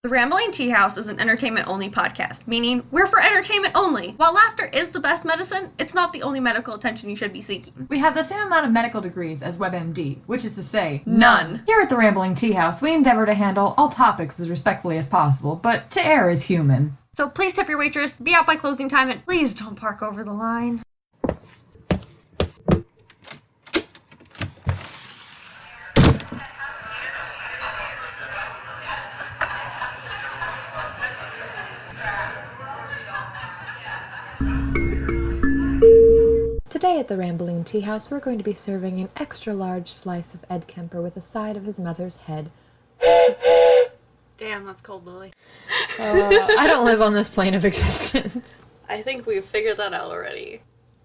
The Ramblin Tea House is an entertainment-only podcast, meaning we're for entertainment only. While laughter is the best medicine, it's not the only medical attention you should be seeking. We have the same amount of medical degrees as WebMD, which is to say, none. Here at the Ramblin Tea House, we endeavor to handle all topics as respectfully as possible, but to err is human. So please tip your waitress, be out by closing time, and please don't park over the line. Today at the Ramblin Tea House, we're going to be serving an extra large slice of Ed Kemper with a side of his mother's head. Damn, that's cold, Lily. I don't live on this plane of existence. I think we've figured that out already.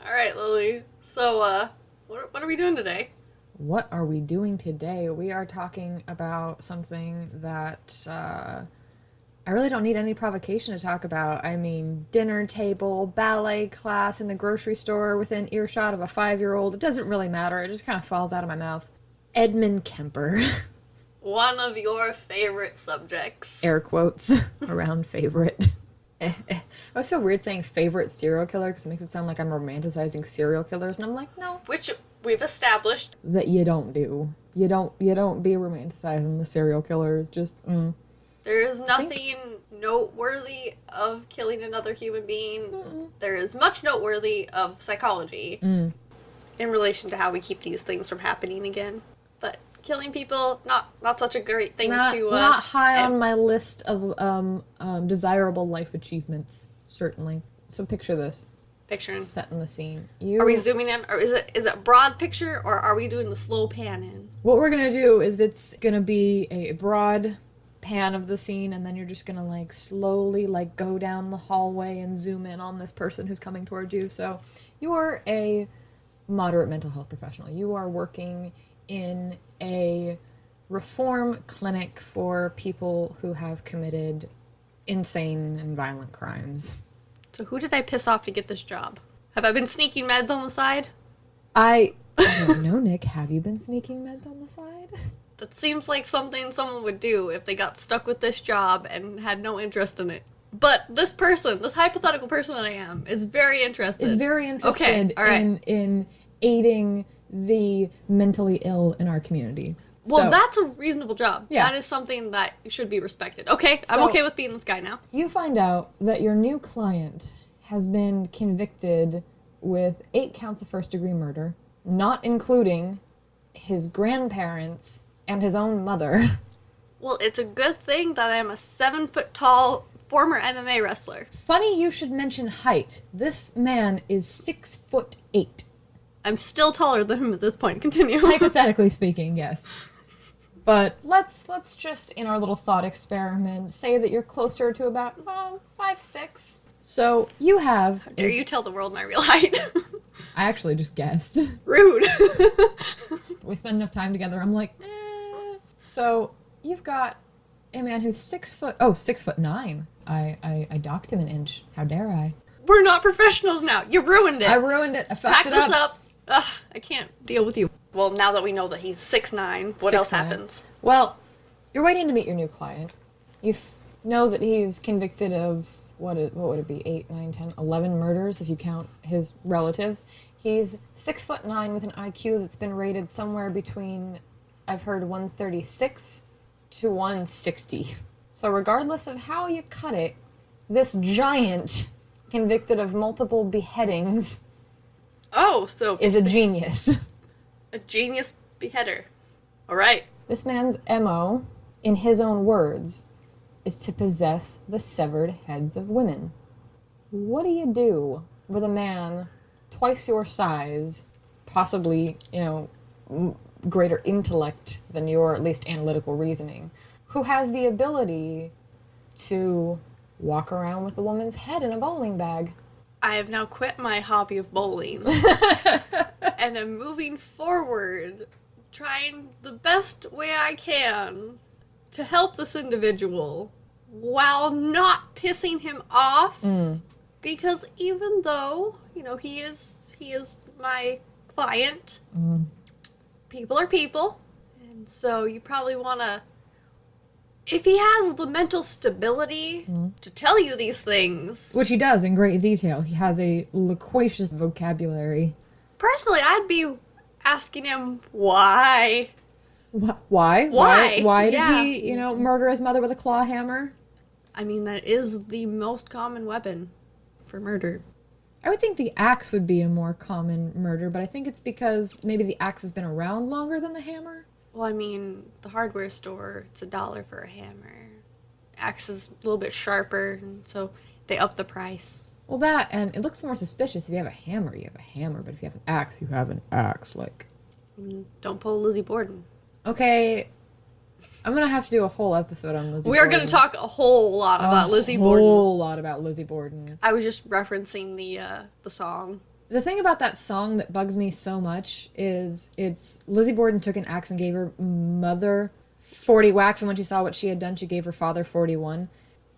Alright, Lily. So, what are we doing today? What are we doing today? We are talking about something that, I really don't need any provocation to talk about. I mean, dinner table, ballet class in the grocery store within earshot of a 5-year-old. It doesn't really matter. It just kind of falls out of my mouth. Edmund Kemper. One of your favorite subjects. Air quotes around favorite. I always feel weird saying favorite serial killer because it makes it sound like I'm romanticizing serial killers, and I'm like, no. Which we've established that you don't do. You don't be romanticizing the serial killers. Just, There is nothing noteworthy of killing another human being. Mm-mm. There is much noteworthy of psychology in relation to how we keep these things from happening again. But killing people, not such a great thing to... Not high on my list of desirable life achievements, certainly. So picture this. Picturing. Setting the scene. Are we zooming in? Or is it broad picture, or are we doing the slow pan in? What we're going to do is it's going to be a broad pan of the scene, and then you're just gonna like slowly like go down the hallway and zoom in on this person who's coming towards you. So you are a moderate mental health professional. You are working in a reform clinic for people who have committed insane and violent crimes. So who did I piss off to get this job? Have I been sneaking meds on the side? I don't know, Nick. Have you been sneaking meds on the side? That seems like something someone would do if they got stuck with this job and had no interest in it. But this person, this hypothetical person that I am, is very interested. Is very interested in aiding the mentally ill in our community. Well, so, that's a reasonable job. Yeah. That is something that should be respected. Okay, I'm okay with being this guy now. You find out that your new client has been convicted with 8 counts of first-degree murder, not including his grandparents and his own mother. Well, it's a good thing that I'm a 7-foot-tall former MMA wrestler. Funny you should mention height. This man is 6'8". I'm still taller than him at this point. Continue. Hypothetically speaking, yes. But let's just, in our little thought experiment, say that you're closer to about 5'6". So you have... How dare you tell the world my real height? I actually just guessed. Rude. We spend enough time together, I'm like, So, you've got a man who's 6'9". I docked him an inch. How dare I? We're not professionals now. You ruined it. I ruined it. I fucked it up. Pack this up. Ugh, I can't deal with you. Well, now that we know that he's 6'9", what else happens? Well, you're waiting to meet your new client. You know that he's convicted of, what would it be, 8, 9, 10, 11 murders if you count his relatives. He's 6'9" with an IQ that's been rated somewhere between, I've heard, 136 to 160. So regardless of how you cut it, this giant convicted of multiple beheadings is a genius. A genius beheader. All right. This man's MO, in his own words, is to possess the severed heads of women. What do you do with a man twice your size, possibly, greater intellect than your, at least, analytical reasoning, who has the ability to walk around with a woman's head in a bowling bag? I have now quit my hobby of bowling and am moving forward, trying the best way I can to help this individual while not pissing him off. Because even though, he is my client, people are people, and so you probably want to if he has the mental stability to tell you these things. Which he does in great detail. He has a loquacious vocabulary. Personally, I'd be asking him why. Why? Why? Why did Yeah. he, murder his mother with a claw hammer? I mean, that is the most common weapon for murder. I would think the axe would be a more common murder, but I think it's because maybe the axe has been around longer than the hammer. Well, I mean, the hardware store, it's $1 for a hammer. Axe is a little bit sharper, and so they up the price. Well, that, and it looks more suspicious. If you have a hammer, you have a hammer, but if you have an axe, you have an axe, like... I mean, don't pull Lizzie Borden. Okay, I'm gonna have to do a whole episode on Lizzie We Borden. are going to talk a whole lot about Lizzie A Borden. whole lot about Lizzie Borden. I was just referencing the song. The thing about that song that bugs me so much is it's Lizzie Borden took an axe and gave her mother 40 whacks, and when she saw what she had done, she gave her father 41.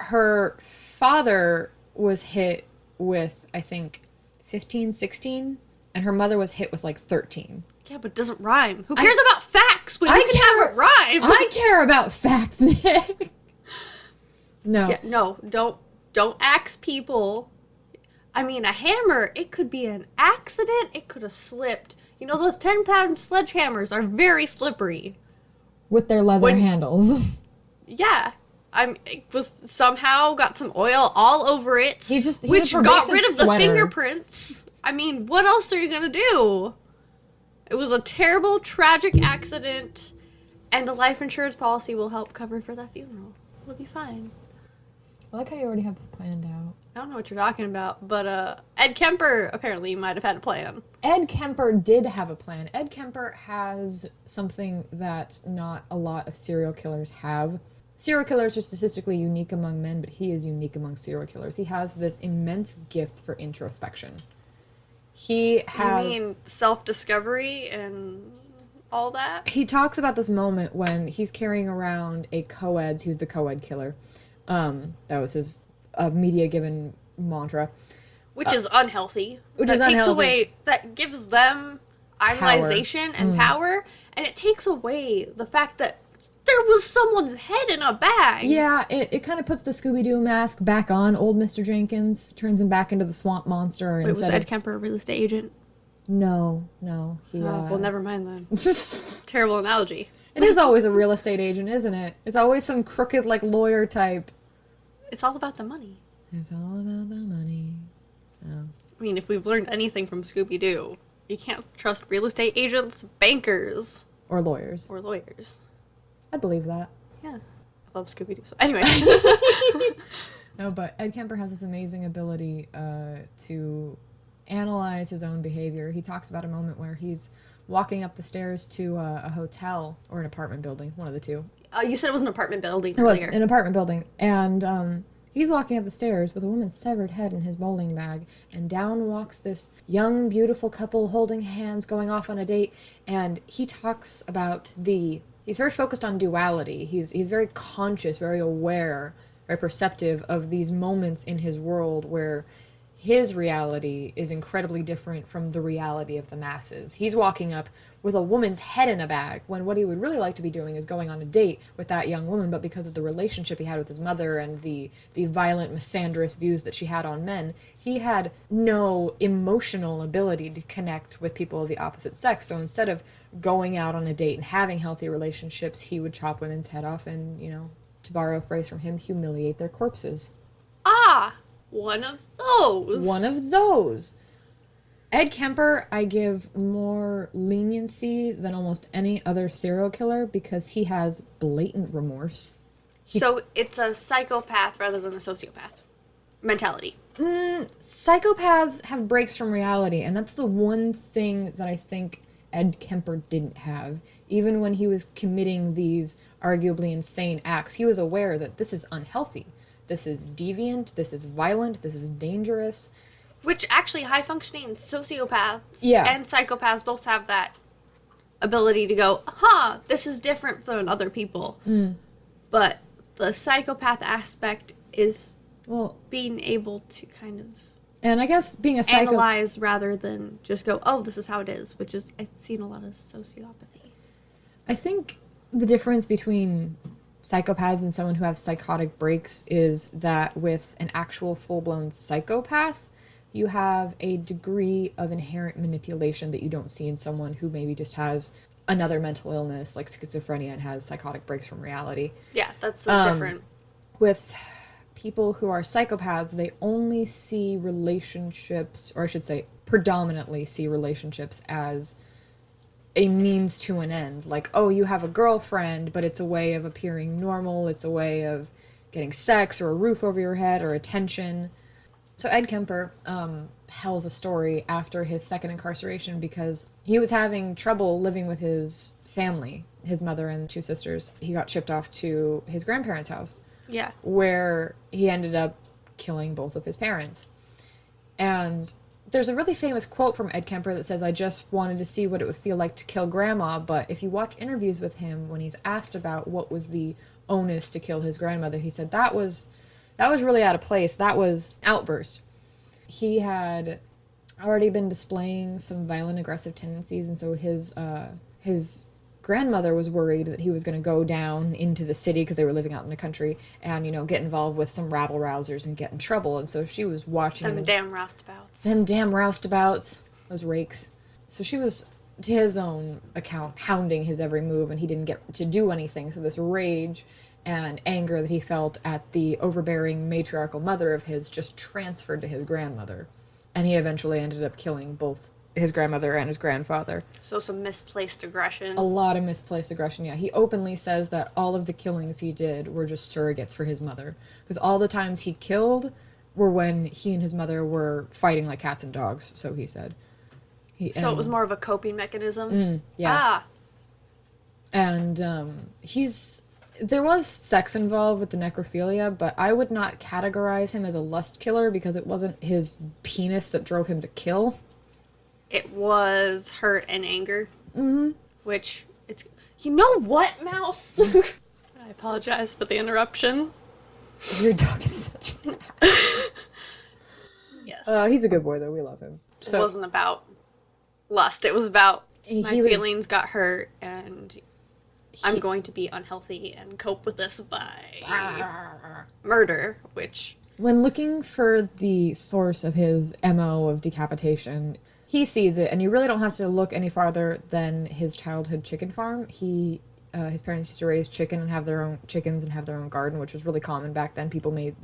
Her father was hit with, I think, 15, 16, and her mother was hit with like 13. Yeah, but it doesn't rhyme. Who cares about facts when you can have it rhyme? I care about facts, Nick. No. Yeah, no, don't axe people. I mean, a hammer, it could be an accident. It could have slipped. You know, those 10-pound sledgehammers are very slippery. With their leather handles. Yeah. It was somehow got some oil all over it. He's which a got rid of the sweater. fingerprints. I mean, what else are you going to do? It was a terrible, tragic accident, and the life insurance policy will help cover for that funeral. It'll be fine. I like how you already have this planned out. I don't know what you're talking about, but Ed Kemper apparently might have had a plan. Ed Kemper did have a plan. Ed Kemper has something that not a lot of serial killers have. Serial killers are statistically unique among men, but he is unique among serial killers. He has this immense gift for introspection. He has... I mean, self-discovery and all that? He talks about this moment when he's carrying around a co-ed. He was the co-ed killer. That was his media-given mantra. Which is unhealthy. Which that is takes unhealthy. Away, that gives them idolization and power, and it takes away the fact that there was someone's head in a bag. Yeah, it kind of puts the Scooby-Doo mask back on old Mr. Jenkins, turns him back into the swamp monster. Wait, was Ed Kemper a real estate agent? No. He, well, never mind then. Terrible analogy. It is always a real estate agent, isn't it? It's always some crooked, like, lawyer type. It's all about the money. It's all about the money. Oh. I mean, if we've learned anything from Scooby-Doo, you can't trust real estate agents, bankers, Or lawyers. or lawyers. I'd believe that. Yeah. I love Scooby-Doo. So anyway. No, but Ed Kemper has this amazing ability to analyze his own behavior. He talks about a moment where he's walking up the stairs to a hotel or an apartment building, one of the two. You said it was an apartment building It was earlier. an apartment building, and he's walking up the stairs with a woman's severed head in his bowling bag, and down walks this young, beautiful couple holding hands, going off on a date, and he talks about he's very focused on duality. He's very conscious, very aware, very perceptive of these moments in his world where his reality is incredibly different from the reality of the masses. He's walking up with a woman's head in a bag when what he would really like to be doing is going on a date with that young woman, but because of the relationship he had with his mother and the violent, misandrous views that she had on men, he had no emotional ability to connect with people of the opposite sex. So instead of going out on a date and having healthy relationships, he would chop women's head off and, to borrow a phrase from him, humiliate their corpses. Ah! One of those. One of those. Ed Kemper, I give more leniency than almost any other serial killer because he has blatant remorse. So it's a psychopath rather than a sociopath mentality. Psychopaths have breaks from reality, and that's the one thing that I think Ed Kemper didn't have. Even when he was committing these arguably insane acts, he was aware that this is unhealthy. This is deviant, this is violent, this is dangerous. Which actually high-functioning sociopaths Yeah. and psychopaths both have that ability to go, this is different than other people. But the psychopath aspect is being able to kind of And I guess being a analyze rather than just go, this is how it is, which is, I've seen a lot of sociopathy. I think the difference between psychopaths and someone who has psychotic breaks is that with an actual full-blown psychopath, you have a degree of inherent manipulation that you don't see in someone who maybe just has another mental illness like schizophrenia and has psychotic breaks from reality. Yeah, that's so different. With people who are psychopaths, they only see relationships, or I should say predominantly see relationships as a means to an end. Like, oh, you have a girlfriend, but it's a way of appearing normal, it's a way of getting sex or a roof over your head or attention. So Ed Kemper tells a story after his second incarceration because he was having trouble living with his family, his mother and 2 sisters. He got shipped off to his grandparents' house. Yeah. Where he ended up killing both of his parents. And there's a really famous quote from Ed Kemper that says, "I just wanted to see what it would feel like to kill grandma," but if you watch interviews with him when he's asked about what was the onus to kill his grandmother, he said that was really out of place. That was outburst. He had already been displaying some violent, aggressive tendencies, and so his grandmother was worried that he was going to go down into the city because they were living out in the country and, you know, get involved with some rabble-rousers and get in trouble. And so she was watching Them damn roustabouts. Them damn roustabouts. Those rakes. So she was, to his own account, hounding his every move, and he didn't get to do anything. So this rage and anger that he felt at the overbearing matriarchal mother of his just transferred to his grandmother. And he eventually ended up killing both his grandmother and his grandfather. So some misplaced aggression. A lot of misplaced aggression, yeah. He openly says that all of the killings he did were just surrogates for his mother. Because all the times he killed were when he and his mother were fighting like cats and dogs, so he said. So it was more of a coping mechanism? Yeah. Ah. And there was sex involved with the necrophilia, but I would not categorize him as a lust killer because it wasn't his penis that drove him to kill. It was hurt and anger. Mm-hmm. Which, it's... You know what, Mouse? I apologize for the interruption. Your dog is such an ass. Yes. He's a good boy, though. We love him. So, it wasn't about lust. It was about my feelings got hurt, and I'm going to be unhealthy and cope with this by murder, which... When looking for the source of his MO of decapitation... He sees it, and you really don't have to look any farther than his childhood chicken farm. His parents used to raise chicken and have their own chickens and have their own garden, which was really common back then. People made,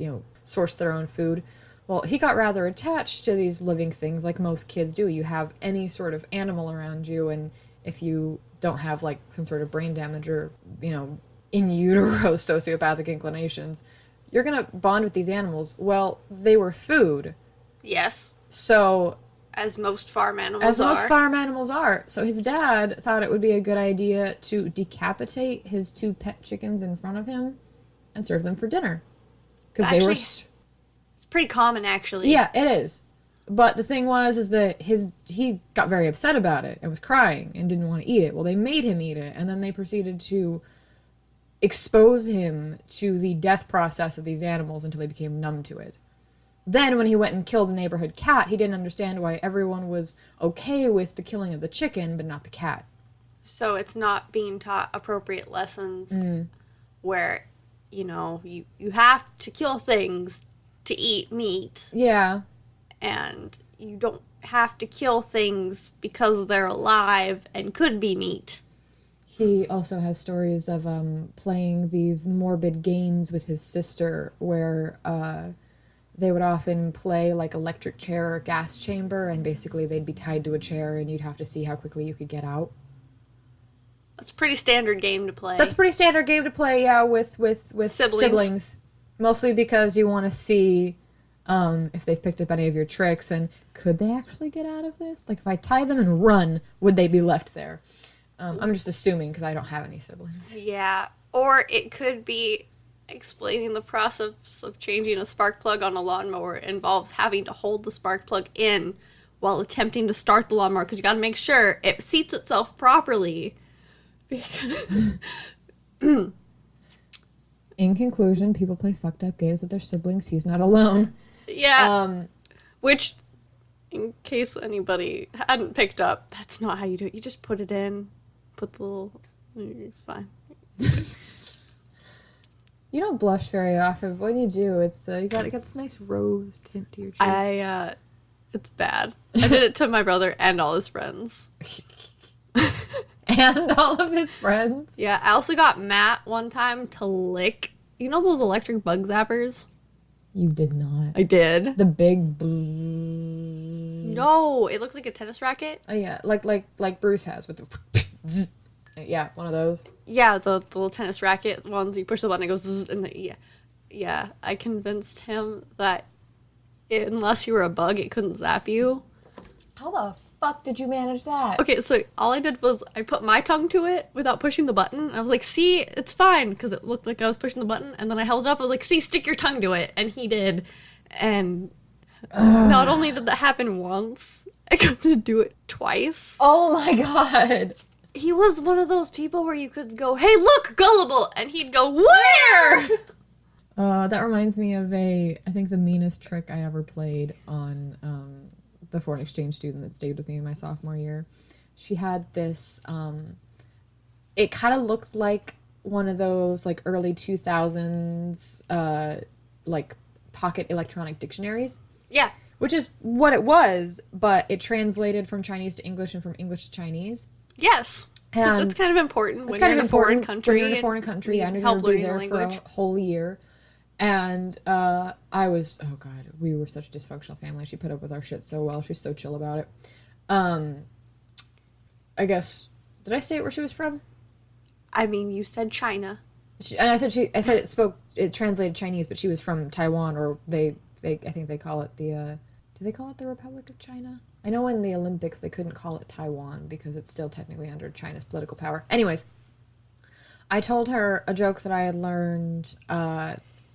source their own food. Well, he got rather attached to these living things, like most kids do. You have any sort of animal around you, and if you don't have, like, some sort of brain damage or, in utero sociopathic inclinations, you're going to bond with these animals. Well, they were food. Yes. So... As most farm animals are. So his dad thought it would be a good idea to decapitate his 2 pet chickens in front of him and serve them for dinner. Because they were... It's pretty common, actually. Yeah, it is. But the thing is that he got very upset about it and was crying and didn't want to eat it. Well, they made him eat it, and then they proceeded to expose him to the death process of these animals until they became numb to it. Then, when he went and killed a neighborhood cat, he didn't understand why everyone was okay with the killing of the chicken, but not the cat. So it's not being taught appropriate lessons where, you have to kill things to eat meat. Yeah. And you don't have to kill things because they're alive and could be meat. He also has stories of playing these morbid games with his sister where... They would often play like electric chair or gas chamber, and basically they'd be tied to a chair and you'd have to see how quickly you could get out. That's a pretty standard game to play. That's a pretty standard game to play, yeah, with siblings. Mostly because you want to see if they've picked up any of your tricks and could they actually get out of this? Like if I tie them and run, would they be left there? I'm just assuming because I don't have any siblings. Yeah, or it could be... Explaining the process of changing a spark plug on a lawnmower involves having to hold the spark plug in while attempting to start the lawnmower because you got to make sure it seats itself properly. In conclusion, people play fucked up games with their siblings. He's not alone. Yeah. Which, in case anybody hadn't picked up, that's not how you do it. You just put it in, put the little... It's fine. You don't blush very often. When you do, it's you got this nice rose tint to your cheeks. It's bad. I did it to my brother and all his friends. And all of his friends. Yeah, I also got Matt one time to lick, you know those electric bug zappers? You did not. I did. The big. No, it looked like a tennis racket. Oh yeah, like Bruce has with the. Yeah, one of those. Yeah, the little tennis racket ones. You push the button, it goes zzz, and yeah. I convinced him that unless you were a bug, it couldn't zap you. How the fuck did you manage that? Okay, so all I did was I put my tongue to it without pushing the button. I was like, see, it's fine, because it looked like I was pushing the button. And then I held it up. I was like, see, stick your tongue to it. And he did. And not only did that happen once, I got to do it twice. Oh my god. He was one of those people where you could go, hey, look, gullible. And he'd go, where? That reminds me of I think the meanest trick I ever played on the foreign exchange student that stayed with me in my sophomore year. She had this, it kind of looked like one of those like early 2000s like pocket electronic dictionaries. Yeah. Which is what it was, but it translated from Chinese to English and from English to Chinese. Yes. And it's kind of important it's when kind you're of in a foreign important country. when you're in a foreign country and you're help going to be learning there the for a whole year. And I was, oh god, we were such a dysfunctional family. She put up with our shit so well. She's so chill about it. I guess, did I state where she was from? I mean, you said China. I said it translated Chinese, but she was from Taiwan, or I think they call it do they call it the Republic of China? I know in the Olympics they couldn't call it Taiwan because it's still technically under China's political power. Anyways, I told her a joke that I had learned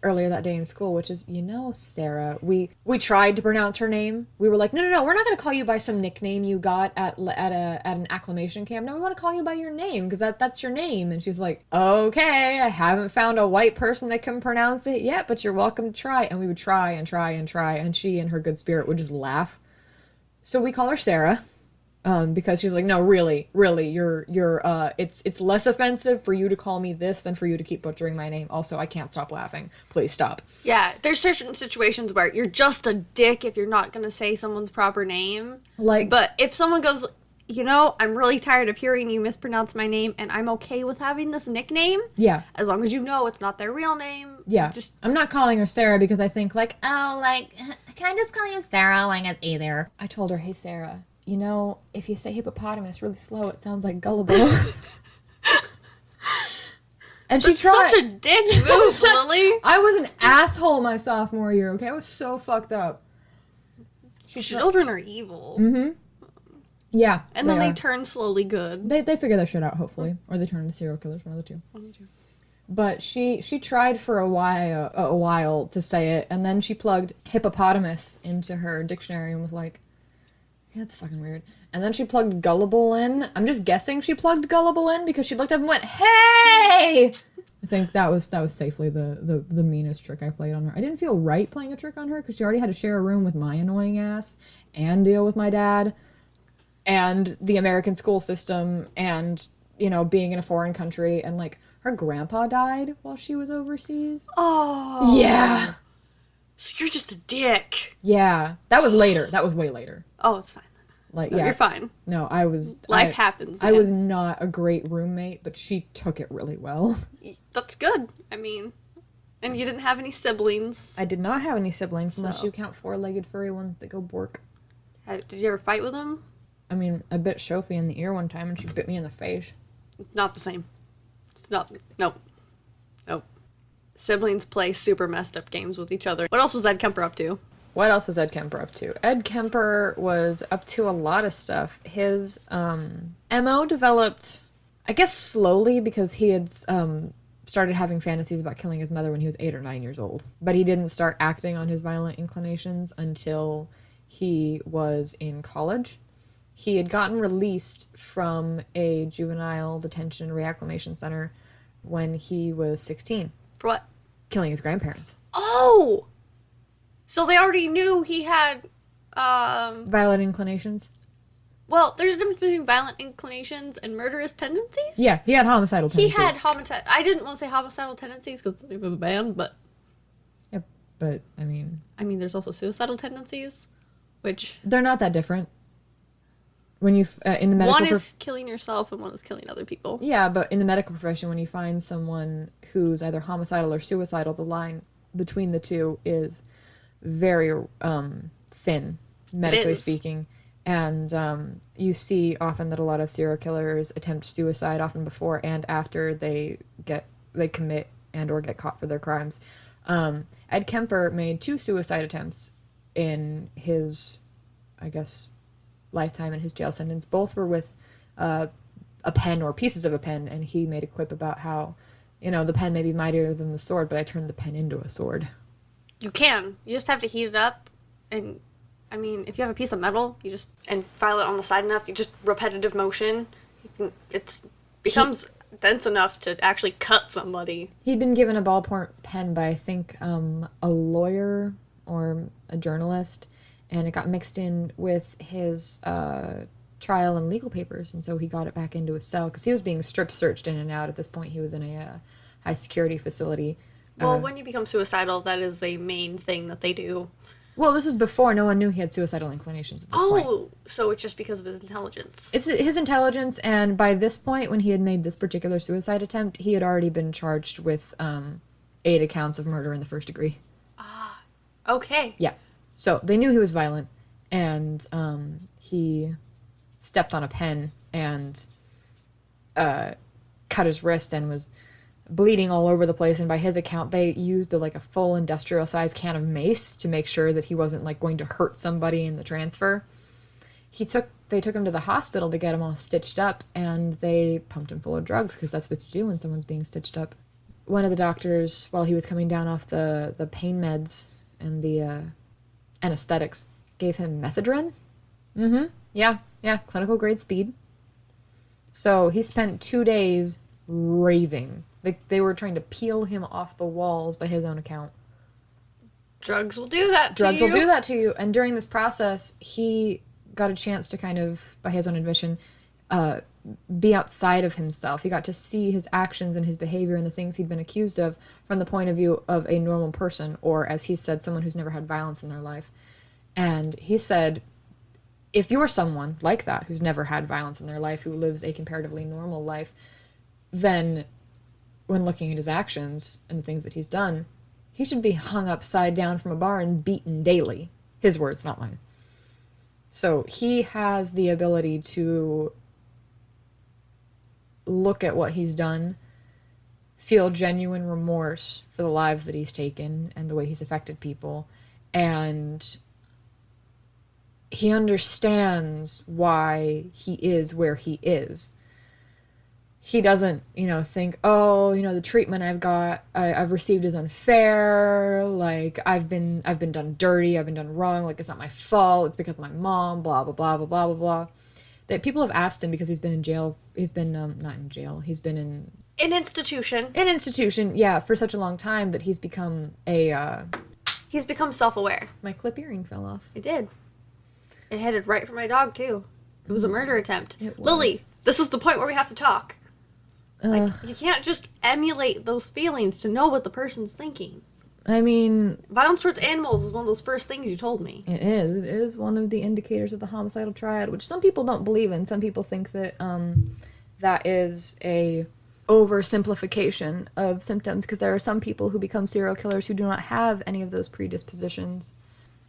earlier that day in school, which is, Sarah, we tried to pronounce her name. We were like, no, we're not going to call you by some nickname you got at an acclimation camp. No, we want to call you by your name because that's your name. And she's like, okay, I haven't found a white person that can pronounce it yet, but you're welcome to try. And we would try and try and try, and she, in her good spirit, would just laugh. So we call her Sarah. Because she's like, no, really, you're it's less offensive for you to call me this than for you to keep butchering my name. Also, I can't stop laughing. Please stop. Yeah, there's certain situations where you're just a dick if you're not going to say someone's proper name. But if someone goes, I'm really tired of hearing you mispronounce my name, and I'm okay with having this nickname. Yeah. As long as you know it's not their real name. Yeah. I'm not calling her Sarah because I think can I just call you Sarah? Like it's either. I told her, hey, Sarah, if you say hippopotamus really slow, it sounds like gullible. And she tried. Such a dick move, Lily. I was an asshole my sophomore year, okay? I was so fucked up. Children are evil. Mm-hmm. Yeah. And then they turn slowly good. They figure their shit out, hopefully. Or they turn into serial killers, one of the two. But she tried for a while to say it, and then she plugged hippopotamus into her dictionary and was like, yeah, that's fucking weird. And then she plugged gullible in. I'm just guessing she plugged gullible in because she looked up and went, hey! I think that was safely the meanest trick I played on her. I didn't feel right playing a trick on her because she already had to share a room with my annoying ass and deal with my dad and the American school system and, being in a foreign country. And, her grandpa died while she was overseas. Oh. Yeah. So you're just a dick. Yeah. That was later. That was way later. Oh, it's fine then. No, you're fine. No, Life happens, man. I was not a great roommate, but she took it really well. That's good. I mean, and you didn't have any siblings. I did not have any siblings, unless you count four-legged furry ones that go bork. Did you ever fight with them? I mean, I bit Sophie in the ear one time, and she bit me in the face. Not the same. It's not. Nope. Siblings play super messed up games with each other. What else was Ed Kemper up to? What else was Ed Kemper up to? Ed Kemper was up to a lot of stuff. His MO developed, I guess, slowly because he had started having fantasies about killing his mother when he was 8 or 9 years old. But he didn't start acting on his violent inclinations until he was in college. He had gotten released from a juvenile detention reacclimation center when he was 16. For what? Killing his grandparents. Oh! So they already knew he had, violent inclinations? Well, there's a difference between violent inclinations and murderous tendencies. Yeah, he had homicidal tendencies. He had homicidal. I didn't want to say homicidal tendencies because it's the name of a band, but. Yeah, but, I mean, there's also suicidal tendencies, which. They're not that different. When you, in the medical... One is killing yourself and one is killing other people. Yeah, but in the medical profession, when you find someone who's either homicidal or suicidal, the line between the two is very thin, medically speaking. And you see often that a lot of serial killers attempt suicide often before and after they commit and or get caught for their crimes. Ed Kemper made 2 suicide attempts in his, I guess, lifetime and his jail sentence. Both were with a pen or pieces of a pen, and he made a quip about how, the pen may be mightier than the sword, but I turned the pen into a sword. You can. You just have to heat it up, and if you have a piece of metal, and file it on the side enough, you just repetitive motion, it becomes dense enough to actually cut somebody. He'd been given a ballpoint pen by, I think, a lawyer or a journalist, and it got mixed in with his trial and legal papers, and so he got it back into his cell, because he was being strip searched in and out. At this point, he was in a high-security facility. Well, when you become suicidal, that is a main thing that they do. Well, this was before no one knew he had suicidal inclinations at this point. Oh, so it's just because of his intelligence. It's his intelligence, and by this point, when he had made this particular suicide attempt, he had already been charged with 8 accounts of murder in the first degree. Ah, okay. Yeah. So they knew he was violent, and he stepped on a pen and cut his wrist and was bleeding all over the place. And by his account, they used a full industrial-sized can of mace to make sure that he wasn't going to hurt somebody in the transfer. They took him to the hospital to get him all stitched up, and they pumped him full of drugs, because that's what you do when someone's being stitched up. One of the doctors, while he was coming down off the pain meds and the anesthetics, gave him methadone. Mm-hmm. Yeah, clinical grade speed. So he spent 2 days raving. They were trying to peel him off the walls by his own account. Drugs will do that to you. Drugs will do that to you. And during this process, he got a chance to kind of, by his own admission, be outside of himself. He got to see his actions and his behavior and the things he'd been accused of from the point of view of a normal person, or, as he said, someone who's never had violence in their life. And he said, if you're someone like that, who's never had violence in their life, who lives a comparatively normal life, then when looking at his actions and the things that he's done, he should be hung upside down from a bar and beaten daily. His words, not mine. So he has the ability to look at what he's done, feel genuine remorse for the lives that he's taken and the way he's affected people, and he understands why he is where he is. He doesn't, think, the treatment I've received is unfair, I've been done dirty, I've been done wrong, it's not my fault, it's because of my mom, blah, blah, blah, blah, blah, blah, blah. That people have asked him, because he's been in jail, not in jail, he's been in... An institution. An institution, yeah, for such a long time that he's become he's become self-aware. My clip earring fell off. It did. It headed right for my dog, too. It was a murder attempt. Lily, this is the point where we have to talk. You can't just emulate those feelings to know what the person's thinking. Violence towards animals is one of those first things you told me. It is. It is one of the indicators of the homicidal triad, which some people don't believe in. Some people think that that is a oversimplification of symptoms, because there are some people who become serial killers who do not have any of those predispositions.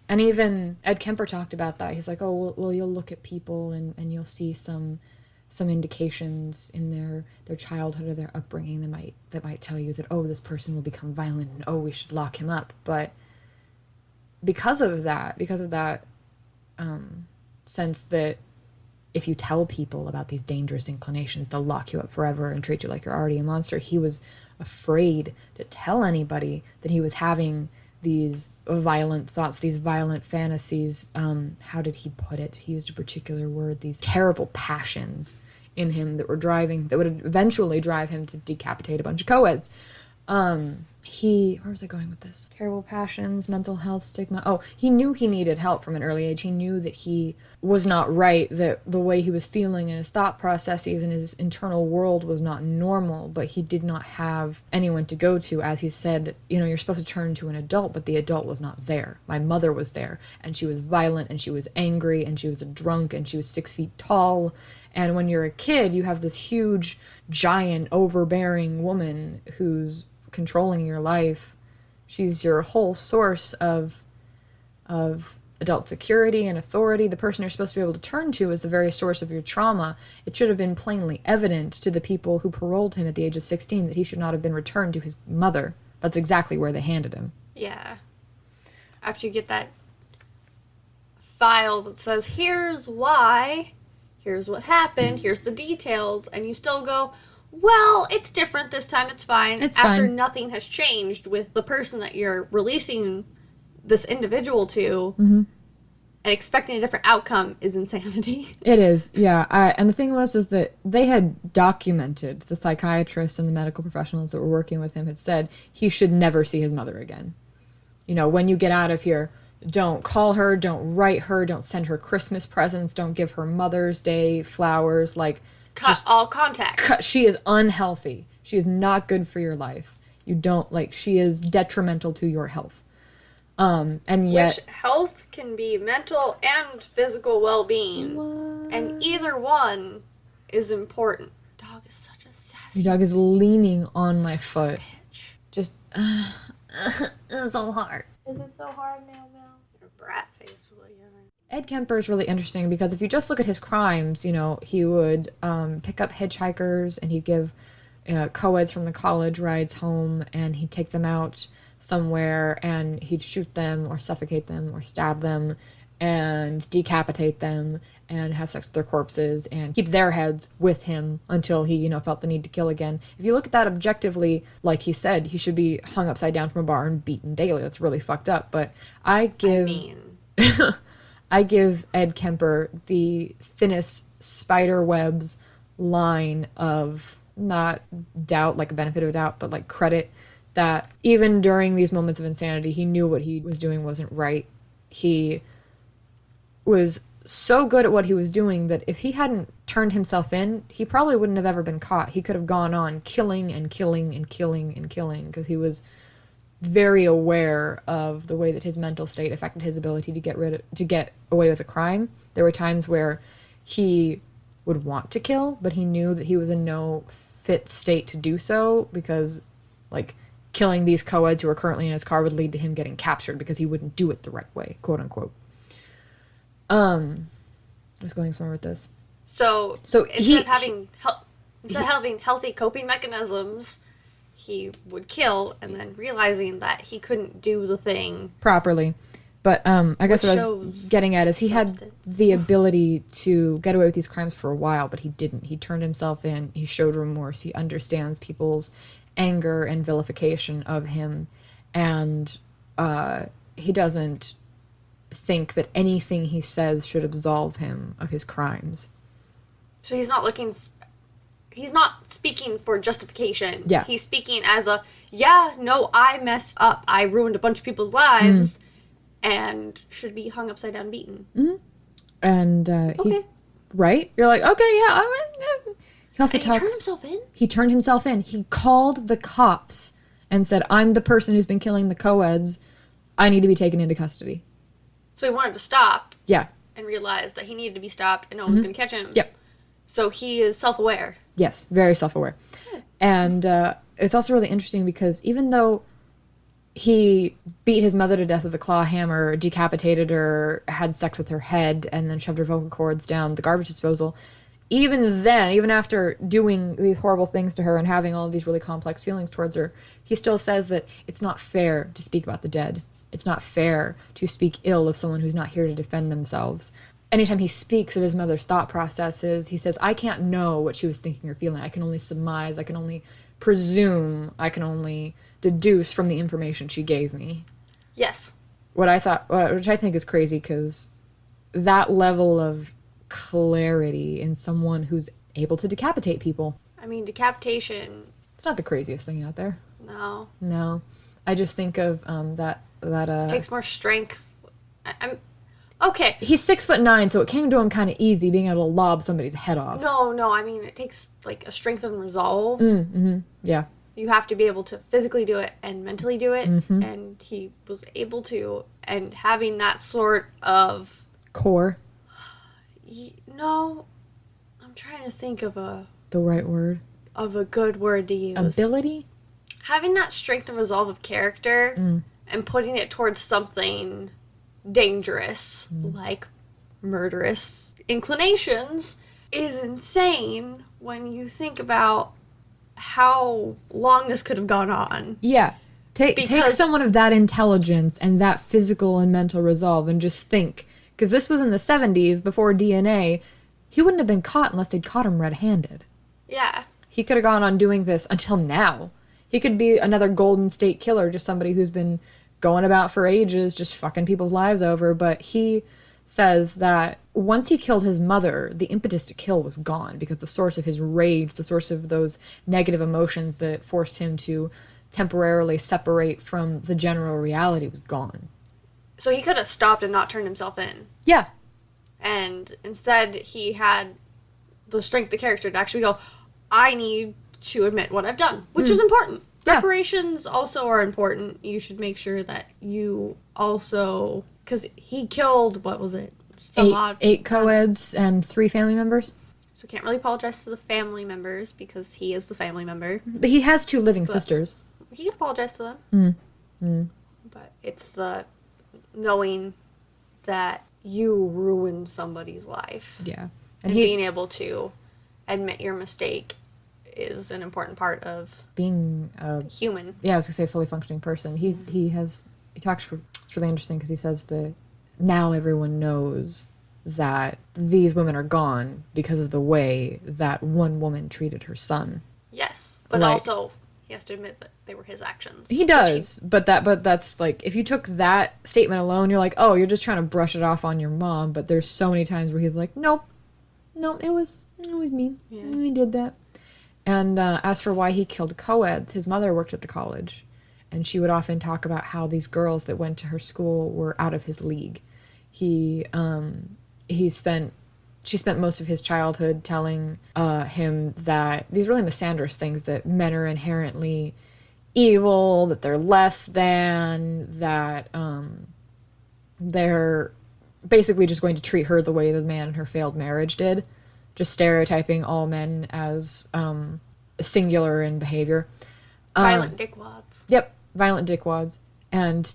And even Ed Kemper talked about that. He's like, well, you'll look at people and you'll see some indications in their childhood or their upbringing that might tell you that, this person will become violent and, we should lock him up. But because of that sense that if you tell people about these dangerous inclinations, they'll lock you up forever and treat you like you're already a monster, he was afraid to tell anybody that he was having these violent thoughts, these violent fantasies. How did he put it? He used a particular word, these terrible passions in him that would eventually drive him to decapitate a bunch of co-eds. Where was I going with this? Terrible passions, mental health, stigma. Oh, he knew he needed help from an early age. He knew that he was not right, that the way he was feeling and his thought processes and his internal world was not normal, but he did not have anyone to go to. As he said, you're supposed to turn to an adult, but the adult was not there. My mother was there, and she was violent, and she was angry, and she was a drunk, and she was 6 feet tall. And when you're a kid, you have this huge, giant, overbearing woman who's controlling your life. She's your whole source of adult security and authority. The person you're supposed to be able to turn to is the very source of your trauma. It should have been plainly evident to the people who paroled him at the age of 16 that he should not have been returned to his mother. That's exactly where they handed him. Yeah. After you get that file that says, here's why, here's what happened, here's the details, and you still go, well, it's different this time, it's fine. After nothing has changed with the person that you're releasing this individual to, and expecting a different outcome is insanity. It is, yeah. And the thing is that they had documented, the psychiatrists and the medical professionals that were working with him had said he should never see his mother again. When you get out of here, don't call her, don't write her, don't send her Christmas presents, don't give her Mother's Day flowers, Cut all contact. She is unhealthy. She is not good for your life. She is detrimental to your health. And yet... Which health can be mental and physical well-being. What? And either one is important. Dog is such a sassy... Your dog is leaning on my foot. Bitch. Just... it's so hard. Is it so hard, Meow Meow? Your brat face will yell. Ed Kemper is really interesting because if you just look at his crimes, he would pick up hitchhikers and he'd give co-eds from the college rides home, and he'd take them out somewhere and he'd shoot them or suffocate them or stab them and decapitate them and have sex with their corpses and keep their heads with him until he, felt the need to kill again. If you look at that objectively, like he said, he should be hung upside down from a bar and beaten daily. That's really fucked up. But I give Ed Kemper the thinnest spider webs line of not doubt, like a benefit of doubt, but credit that even during these moments of insanity, he knew what he was doing wasn't right. He was so good at what he was doing that if he hadn't turned himself in, he probably wouldn't have ever been caught. He could have gone on killing and killing and killing and killing because he was very aware of the way that his mental state affected his ability to get away with a crime. There were times where he would want to kill, but he knew that he was in no fit state to do so because, killing these co-eds who were currently in his car would lead to him getting captured because he wouldn't do it the right way, quote unquote. I was going somewhere with this. So instead of having healthy coping mechanisms, he would kill, and then realizing that he couldn't do the thing properly. But I guess what I was getting at is he had the ability to get away with these crimes for a while, but he didn't. He turned himself in. He showed remorse. He understands people's anger and vilification of him, and he doesn't think that anything he says should absolve him of his crimes. So he's not speaking for justification. Yeah. He's speaking as I messed up. I ruined a bunch of people's lives and should be hung upside down beaten. Mm-hmm. And okay. Right? You're like, okay, yeah. He also He turned himself in? He turned himself in. He called the cops and said, I'm the person who's been killing the co-eds. I need to be taken into custody. So he wanted to stop. Yeah. And realized that he needed to be stopped and no one was going to catch him. Yep. So he is self-aware. Yes, very self-aware. And it's also really interesting because even though he beat his mother to death with a claw hammer, decapitated her, had sex with her head, and then shoved her vocal cords down the garbage disposal, even then, even after doing these horrible things to her and having all of these really complex feelings towards her, he still says that it's not fair to speak about the dead. It's not fair to speak ill of someone who's not here to defend themselves. Anytime he speaks of his mother's thought processes, he says, I can't know what she was thinking or feeling. I can only surmise. I can only presume. I can only deduce from the information she gave me. Yes. Which I think is crazy because that level of clarity in someone who's able to decapitate people. I mean, decapitation... It's not the craziest thing out there. No. I just think of It takes more strength. I'm okay. He's 6'9", so it came to him kind of easy being able to lob somebody's head off. No, I mean, it takes, like, a strength and resolve. Yeah. You have to be able to physically do it and mentally do it, and he was able to, and having that sort of... Core. No, I'm trying to think of The right word. of a good word to use. Ability? Having that strength and resolve of character and putting it towards something dangerous, like murderous inclinations, is insane when you think about how long this could have gone on. Yeah. Take Because- someone of that intelligence and that physical and mental resolve and just think. Because this was in the 70s, before DNA. He wouldn't have been caught unless they'd caught him red-handed. Yeah. He could have gone on doing this until now. He could be another Golden State Killer, just somebody who's been going about for ages, just fucking people's lives over. But he says that once he killed his mother, the impetus to kill was gone because the source of his rage, the source of those negative emotions that forced him to temporarily separate from the general reality was gone. So he could have stopped and not turned himself in. Yeah. And instead, he had the strength of the character to actually go, I need to admit what I've done, which is important. Yeah. Reparations also are important. You should make sure that you also... Because he killed, what was it? Eight co-eds and 3 family members. So can't really apologize to the family members because he is the family member. But he has 2 living sisters. He can apologize to them. But it's the knowing that you ruined somebody's life. Yeah. And being able to admit your mistake is an important part of being a human. Yeah, I was gonna say fully functioning person. He talks. It's really interesting because he says that now everyone knows that these women are gone because of the way that one woman treated her son. Yes, but Like- also he has to admit that they were his actions. He does, but that's like if you took that statement alone, you're like, oh, you're just trying to brush it off on your mom. But there's so many times where he's like, nope, it was me. Yeah. He did that. And as for why he killed co-eds, his mother worked at the college, and she would often talk about how these girls that went to her school were out of his league. She spent most of his childhood telling him that these really misandrous things, that men are inherently evil, that they're less than, that they're basically just going to treat her the way the man in her failed marriage did, just stereotyping all men as singular in behavior. Violent dickwads. Yep, violent dickwads. And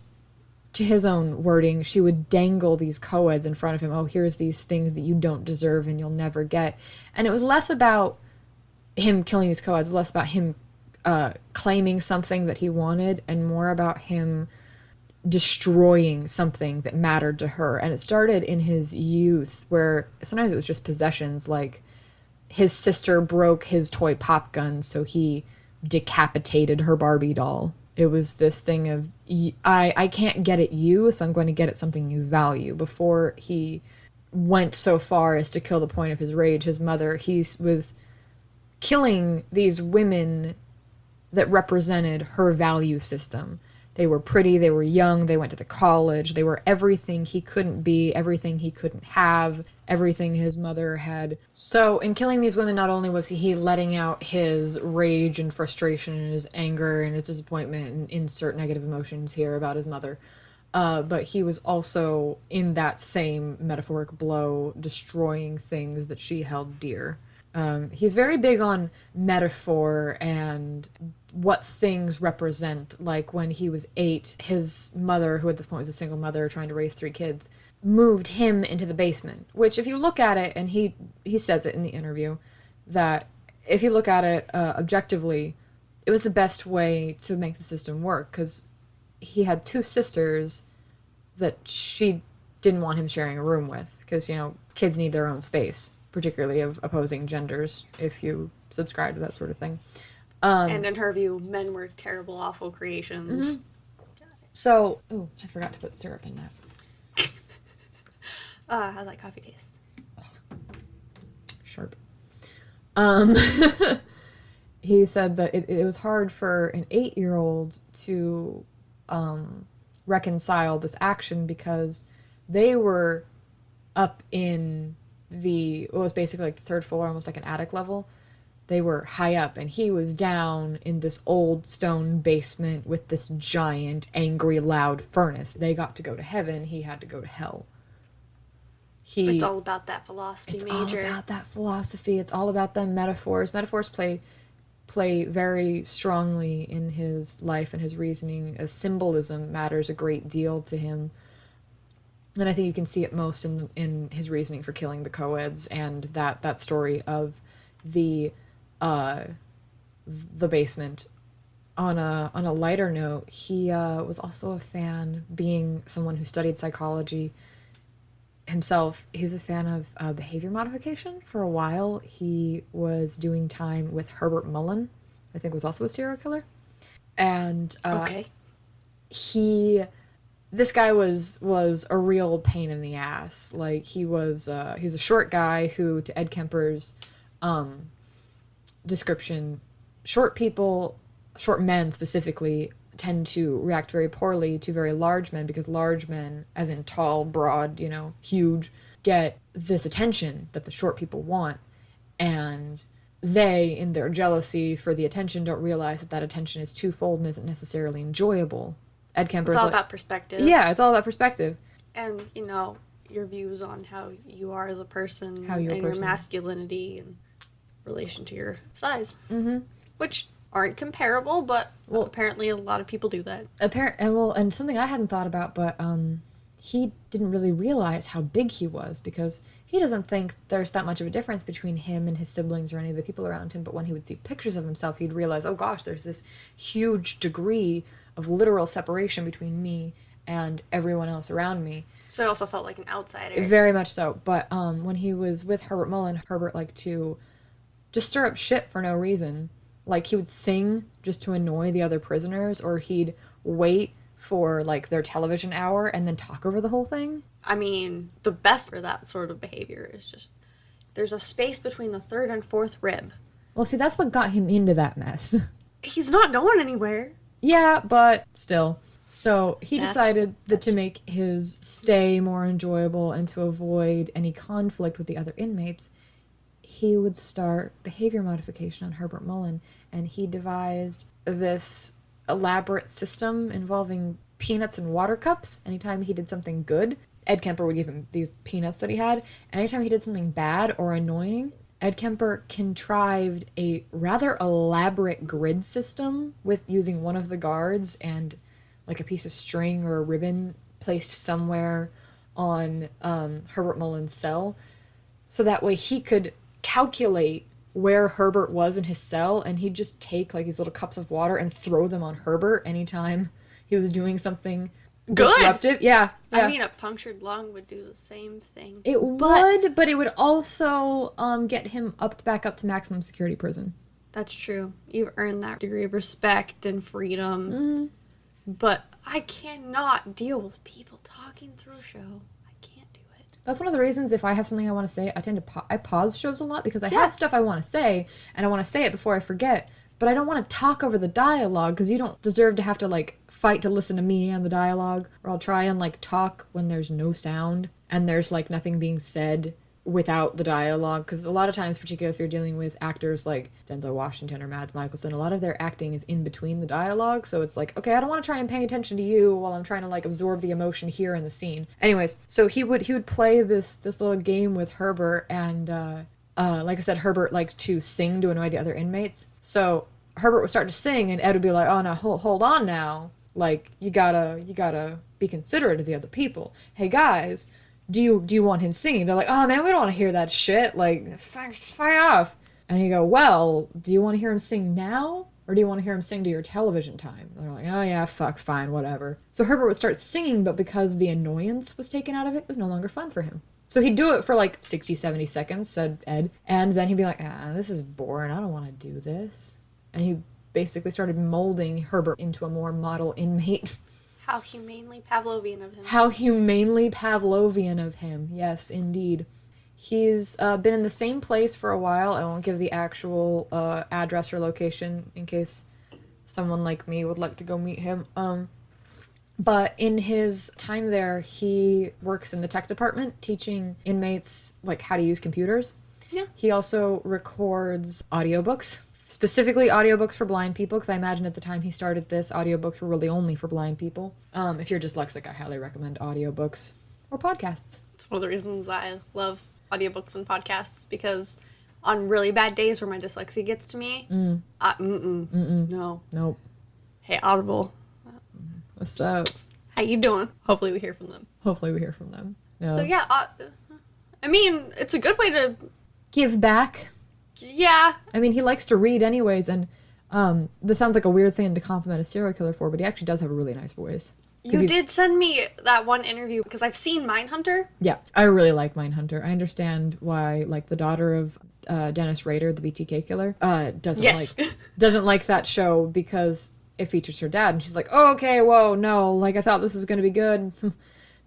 to his own wording, she would dangle these co-eds in front of him. Oh, here's these things that you don't deserve and you'll never get. And it was less about him killing these co-eds, less about him claiming something that he wanted, and more about him destroying something that mattered to her. And it started in his youth, where sometimes it was just possessions, like his sister broke his toy pop gun, so he decapitated her Barbie doll. It was this thing of, I can't get at you, so I'm going to get at something you value. Before he went so far as to kill the point of his rage, his mother, he was killing these women that represented her value system. They were pretty, they were young, they went to the college, they were everything he couldn't be, everything he couldn't have, everything his mother had. So in killing these women, not only was he letting out his rage and frustration and his anger and his disappointment, and insert negative emotions here about his mother, but he was also, in that same metaphoric blow, destroying things that she held dear. He's very big on metaphor and what things represent. Like when he was 8, his mother, who at this point was a single mother trying to raise 3 kids, moved him into the basement. Which, if you look at it, and he says it in the interview, that if you look at it objectively, it was the best way to make the system work, because he had 2 sisters that she didn't want him sharing a room with, because, kids need their own space, particularly of opposing genders, if you subscribe to that sort of thing. And in her view, men were terrible, awful creations. Mm-hmm. So, I forgot to put syrup in that. How's that coffee taste? Sharp. he said that it was hard for an 8-year-old to reconcile this action because they were up in what was basically like the third floor, almost like an attic level. They were high up, and he was down in this old stone basement with this giant, angry, loud furnace. They got to go to heaven. He had to go to hell. It's all about that philosophy, Major. It's all about that philosophy. It's all about the metaphors. Metaphors play very strongly in his life and his reasoning. Symbolism matters a great deal to him. And I think you can see it most in his reasoning for killing the co-eds and that story of the basement. On a lighter note, he was also a fan, being someone who studied psychology himself. He was a fan of behavior modification. For a while, he was doing time with Herbert Mullen, I think was also a serial killer. And okay. This guy was a real pain in the ass. Like, he was a short guy who, to Ed Kemper's description, short men specifically, tend to react very poorly to very large men, because large men, as in tall, broad, huge, get this attention that the short people want, and they, in their jealousy for the attention, don't realize that attention is twofold and isn't necessarily enjoyable. Ed Kemper It's all about perspective. Yeah, it's all about perspective. And, your views on how you are as a person, your masculinity in relation to your size. Mm-hmm. Which aren't comparable, but apparently a lot of people do that. And something I hadn't thought about, but he didn't really realize how big he was, because he doesn't think there's that much of a difference between him and his siblings or any of the people around him, but when he would see pictures of himself, he'd realize, oh gosh, there's this huge degree of literal separation between me and everyone else around me. So he also felt like an outsider. Very much so. But when he was with Herbert Mullen, Herbert liked to just stir up shit for no reason. Like, he would sing just to annoy the other prisoners, or he'd wait for, like, their television hour and then talk over the whole thing. I mean, the best for that sort of behavior is just, there's a space between the third and fourth rib. Well, see, that's what got him into that mess. He's not going anywhere. Yeah, but still. So he decided that to make his stay more enjoyable and to avoid any conflict with the other inmates, he would start behavior modification on Herbert Mullen, and he devised this elaborate system involving peanuts and water cups. Anytime he did something good, Ed Kemper would give him these peanuts that he had. Anytime he did something bad or annoying, Ed Kemper contrived a rather elaborate grid system with using one of the guards and like a piece of string or a ribbon placed somewhere on Herbert Mullen's cell. So that way he could calculate where Herbert was in his cell, and he'd just take like these little cups of water and throw them on Herbert anytime he was doing something disruptive. Yeah. I mean, a punctured lung would do the same thing. It would, but it would also get him back up to maximum security prison. That's true. You've earned that degree of respect and freedom. Mm-hmm. But I cannot deal with people talking through a show. That's one of the reasons, if I have something I want to say, I tend to I pause shows a lot, because I have stuff I want to say, and I want to say it before I forget, but I don't want to talk over the dialogue, because you don't deserve to have to, like, fight to listen to me and the dialogue, or I'll try and, like, talk when there's no sound, and there's, like, nothing being said without the dialogue, because a lot of times, particularly if you're dealing with actors like Denzel Washington or Mads Mikkelsen, a lot of their acting is in between the dialogue, so it's like, okay, I don't want to try and pay attention to you while I'm trying to like absorb the emotion here in the scene. Anyways, so he would play this little game with Herbert, and like I said, Herbert liked to sing to annoy the other inmates, so Herbert would start to sing, and Ed would be like, oh no, hold on now, like, you gotta be considerate of the other people. Hey guys, do you want him singing? They're like, oh man, we don't want to hear that shit. Like, fire off. And you go, well, do you want to hear him sing now? Or do you want to hear him sing to your television time? They're like, oh yeah, fine, whatever. So Herbert would start singing, but because the annoyance was taken out of it, it was no longer fun for him. So he'd do it for like 60, 70 seconds, said Ed. And then he'd be like, this is boring. I don't want to do this. And he basically started molding Herbert into a more model inmate. How humanely Pavlovian of him. How humanely Pavlovian of him. Yes, indeed. He's been in the same place for a while. I won't give the actual address or location in case someone like me would like to go meet him. But in his time there, he works in the tech department teaching inmates like how to use computers. Yeah. He also records audiobooks, specifically audiobooks for blind people, because I imagine at the time he started this, audiobooks were really only for blind people. If you're dyslexic, I highly recommend audiobooks or podcasts. It's one of the reasons I love audiobooks and podcasts, because on really bad days where my dyslexia gets to me, no. Nope. Hey, Audible. What's up? How you doing? Hopefully we hear from them. Hopefully we hear from them. No. So yeah, I mean, it's a good way to... Give back. Yeah. I mean, he likes to read anyways, and this sounds like a weird thing to compliment a serial killer for, but he actually does have a really nice voice. You did send me that one interview, because I've seen Mindhunter. Yeah, I really like Mindhunter. I understand why, like, the daughter of Dennis Rader, the BTK killer, doesn't like that show because it features her dad, and she's like, oh, okay, whoa, no, like, I thought this was going to be good.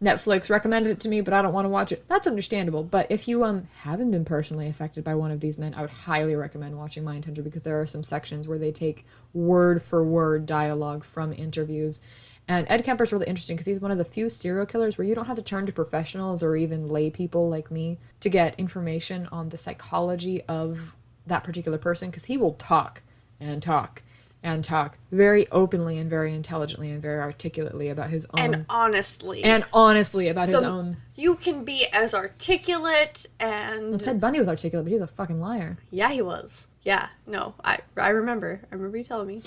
Netflix recommended it to me, but I don't want to watch it. That's understandable. But if you haven't been personally affected by one of these men, I would highly recommend watching Mindhunter, because there are some sections where they take word for word dialogue from interviews. And Ed Kemper's really interesting because he's one of the few serial killers where you don't have to turn to professionals or even lay people like me to get information on the psychology of that particular person, because he will talk and talk and talk very openly and very intelligently and very articulately about his own... And honestly about his own... You can be as articulate and... Ted Bundy was articulate, but he's a fucking liar. Yeah, he was. Yeah, no, I remember. I remember you telling me.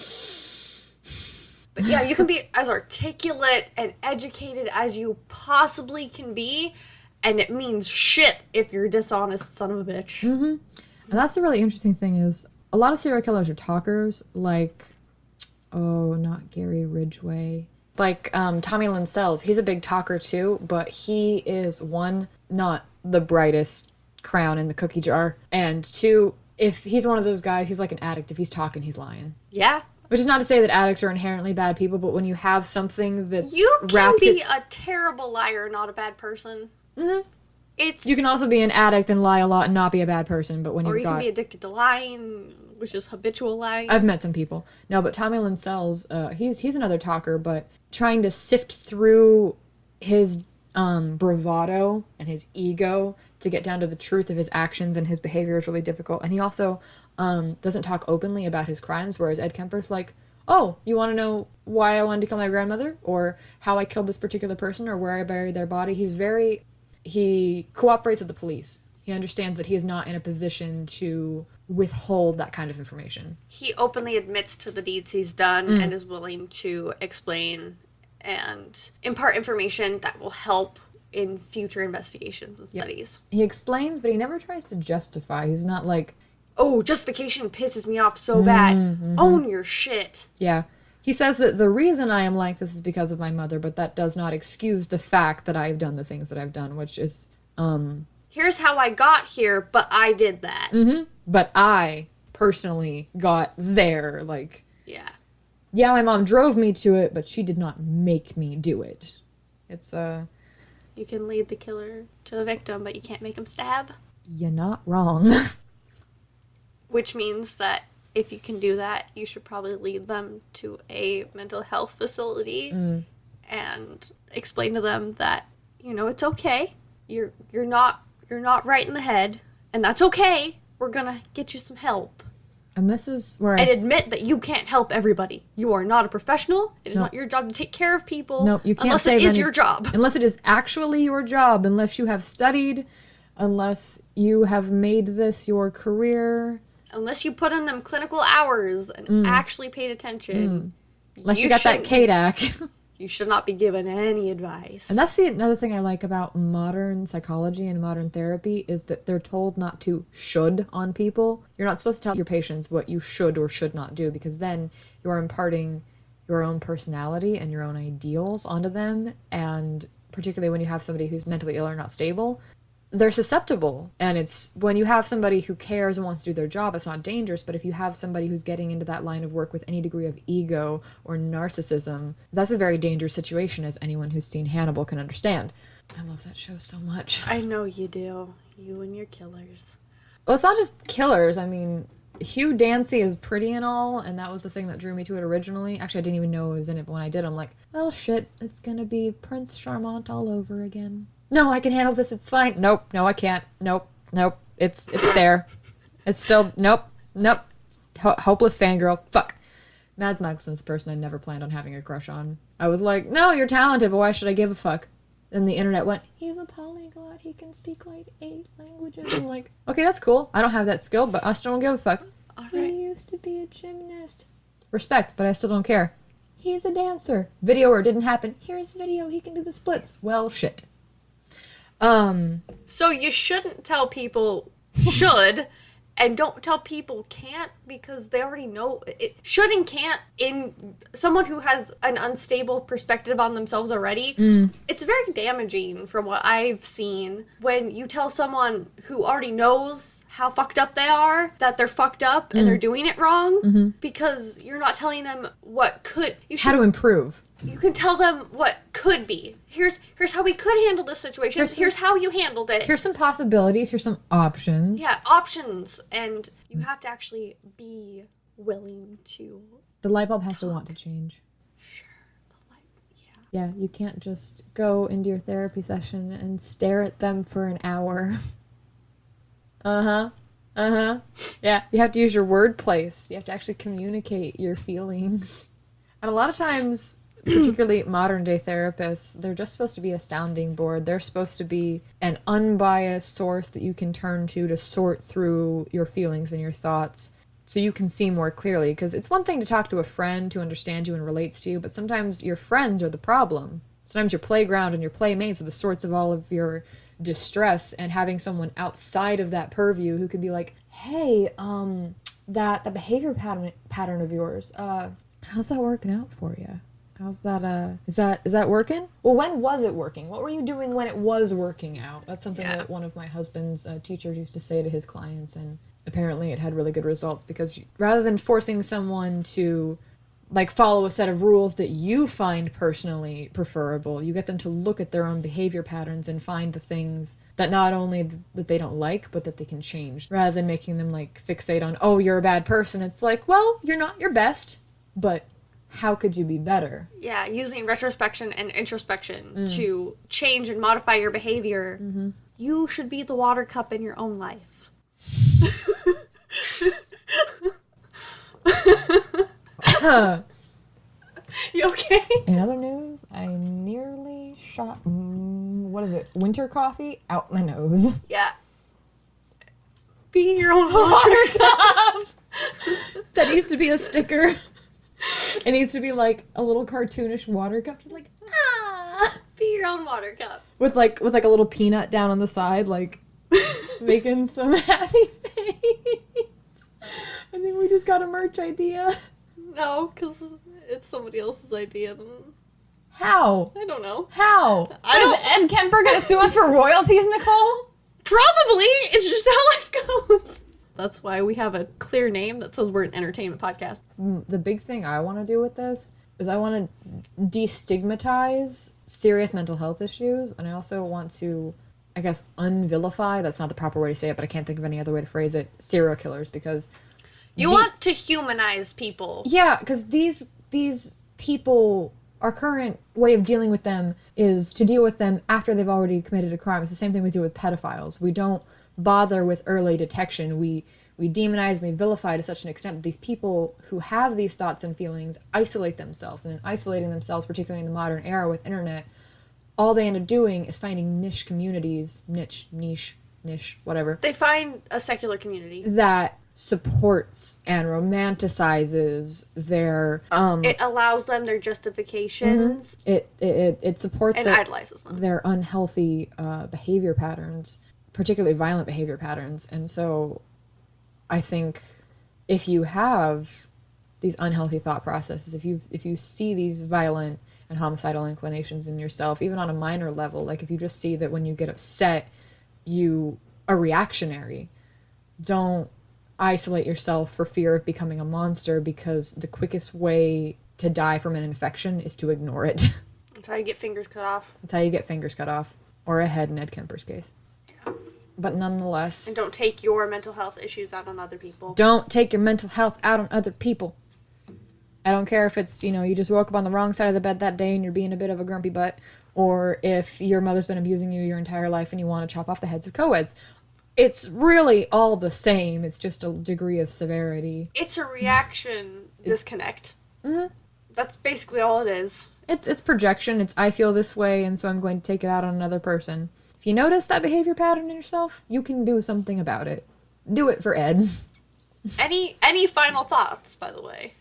But yeah, you can be as articulate and educated as you possibly can be, and it means shit if you're a dishonest son of a bitch. Mm-hmm. And that's the really interesting thing is, a lot of serial killers are talkers, like, not Gary Ridgway. Like, Tommy Linsells, he's a big talker too, but he is, one, not the brightest crown in the cookie jar, and two, if he's one of those guys, he's like an addict. If he's talking, he's lying. Yeah. Which is not to say that addicts are inherently bad people, but when you have something that's You can be a terrible liar, not a bad person. Mm-hmm. You can also be an addict and lie a lot and not be a bad person, but when or you've got... Or you can be addicted to lying, which is habitual lying. I've met some people. No, but Tommy Linsells, he's another talker, but trying to sift through his bravado and his ego to get down to the truth of his actions and his behavior is really difficult. And he also doesn't talk openly about his crimes, whereas Ed Kemper's like, oh, you want to know why I wanted to kill my grandmother? Or how I killed this particular person? Or where I buried their body? He cooperates with the police. He understands that he is not in a position to withhold that kind of information. He openly admits to the deeds he's done and is willing to explain and impart information that will help in future investigations and studies. He explains, but he never tries to justify. He's not like... Oh, justification pisses me off so bad. Mm-hmm. Own your shit. Yeah. He says that the reason I am like this is because of my mother, but that does not excuse the fact that I've done the things that I've done, which is... Here's how I got here, but I did that. Mm-hmm. But I personally got there, like... Yeah. Yeah, my mom drove me to it, but she did not make me do it. It's, You can lead the killer to the victim, but you can't make him stab. You're not wrong. Which means that if you can do that, you should probably lead them to a mental health facility and explain to them that, it's okay. You're not right in the head, and that's okay. We're gonna get you some help. And this is where And admit that you can't help everybody. You are not a professional. It is not your job to take care of people. No, you can't unless save it is your job. Unless it is actually your job, unless you have studied, unless you have made this your career. Unless you put in them clinical hours and actually paid attention. Unless you got that KDAC. You should not be given any advice. And that's another thing I like about modern psychology and modern therapy is that they're told not to should on people. You're not supposed to tell your patients what you should or should not do, because then you are imparting your own personality and your own ideals onto them. And particularly when you have somebody who's mentally ill or not stable, they're susceptible. And it's when you have somebody who cares and wants to do their job, it's not dangerous. But if you have somebody who's getting into that line of work with any degree of ego or narcissism, that's a very dangerous situation, as anyone who's seen Hannibal can understand. I love that show so much. I know you do. You and your killers. Well, it's not just killers. I mean, Hugh Dancy is pretty and all, and that was the thing that drew me to it originally. Actually, I didn't even know it was in it, but when I did, I'm like, well, shit, it's gonna be Prince Charmant all over again. No, I can handle this, it's fine. Nope, no, I can't. Nope, it's there. It's still, nope. Hopeless fangirl. Fuck. Mads Mikkelsen's the person I never planned on having a crush on. I was like, no, you're talented, but why should I give a fuck? And the internet went, he's a polyglot, he can speak like 8 languages. I'm like, okay, that's cool. I don't have that skill, but I still don't give a fuck. All right. He used to be a gymnast. Respect, but I still don't care. He's a dancer. Video or it didn't happen. Here's video, he can do the splits. Well, shit. So you shouldn't tell people should, and don't tell people can't, because they already know it. Should and can't, in someone who has an unstable perspective on themselves already, it's very damaging from what I've seen when you tell someone who already knows how fucked up they are that they're fucked up and they're doing it wrong, because you're not telling them what could. How to improve. You can tell them what could be. Here's how we could handle this situation. Here's how you handled it. Here's some possibilities. Here's some options. Yeah, options. And you have to actually be willing to... The light bulb has to want to change. Sure. Yeah, you can't just go into your therapy session and stare at them for an hour. Yeah, you have to use your word place. You have to actually communicate your feelings. And a lot of times, particularly modern day therapists, they're just supposed to be a sounding board. They're supposed to be an unbiased source that you can turn to sort through your feelings and your thoughts so you can see more clearly. Because it's one thing to talk to a friend who understands you and relates to you, but sometimes your friends are the problem. Sometimes your playground and your playmates are the source of all of your distress, and having someone outside of that purview who could be like, hey, that behavior pattern of yours, how's that working out for you? How's that, is that working? Well, when was it working? What were you doing when it was working out? That's something that one of my husband's teachers used to say to his clients, and apparently it had really good results, because rather than forcing someone to like follow a set of rules that you find personally preferable, you get them to look at their own behavior patterns and find the things that not only that they don't like, but that they can change, rather than making them like fixate on, oh, you're a bad person. It's like, well, you're not your best, but how could you be better? Yeah, using retrospection and introspection to change and modify your behavior. You should be the water cup in your own life. You okay? In other news, I nearly shot, winter coffee out my nose. Yeah. Being your own water cup. That needs to be a sticker. It needs to be like a little cartoonish water cup, just like, Be your own water cup. with like a little peanut down on the side, like making some happy face. I think we just got a merch idea. No, because it's somebody else's idea. How? I don't know. How? Is Ed Kemper gonna sue us for royalties, Nicole? Probably. It's just how life goes. That's why we have a clear name that says we're an entertainment podcast. The big thing I want to do with this is I want to destigmatize serious mental health issues, and I also want to, I guess, unvilify, that's not the proper way to say it, but I can't think of any other way to phrase it, serial killers, because... You want to humanize people. Yeah, because these people, our current way of dealing with them is to deal with them after they've already committed a crime. It's the same thing we do with pedophiles. We don't bother with early detection. We demonize, we vilify to such an extent that these people who have these thoughts and feelings isolate themselves. And in isolating themselves, particularly in the modern era with internet, all they end up doing is finding niche communities, niche, whatever. They find a secular community that supports and romanticizes their it allows them their justifications. It supports and idolizes them. Their unhealthy behavior patterns, particularly violent behavior patterns. And so I think if you have these unhealthy thought processes, if you see these violent and homicidal inclinations in yourself, even on a minor level, like if you just see that when you get upset you are reactionary, don't isolate yourself for fear of becoming a monster, because the quickest way to die from an infection is to ignore it. That's how you get fingers cut off. That's how you get fingers cut off. or ahead in Ed Kemper's case. Yeah. But nonetheless... And don't take your mental health issues out on other people. Don't take your mental health out on other people. I don't care if it's, you just woke up on the wrong side of the bed that day and you're being a bit of a grumpy butt, or if your mother's been abusing you your entire life and you want to chop off the heads of co-eds. It's really all the same. It's just a degree of severity. It's a reaction disconnect. Mm-hmm. That's basically all it is. It's projection. It's I feel this way, and so I'm going to take it out on another person. If you notice that behavior pattern in yourself, you can do something about it. Do it for Ed. Any final thoughts, by the way?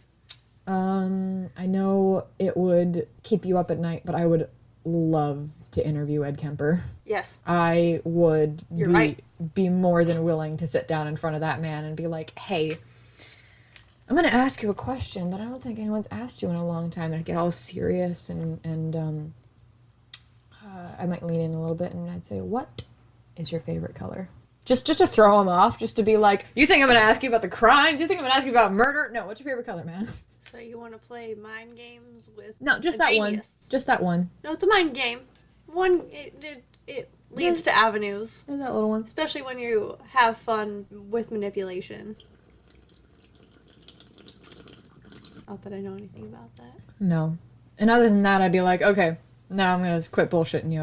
I know it would keep you up at night, but I would love to interview Ed Kemper. Yes. I would right. be more than willing to sit down in front of that man and be like, hey, I'm going to ask you a question that I don't think anyone's asked you in a long time. And I'd get all serious and I might lean in a little bit and I'd say, what is your favorite color? Just to throw him off, just to be like, you think I'm going to ask you about the crimes? You think I'm going to ask you about murder? No, what's your favorite color, man? So you want to play mind games with No, just that genius. one. Just that one. No, it's a mind game. It leads to avenues. There's that little one. Especially when you have fun with manipulation. Not that I know anything about that. No. And other than that, I'd be like, okay, now I'm going to quit bullshitting you.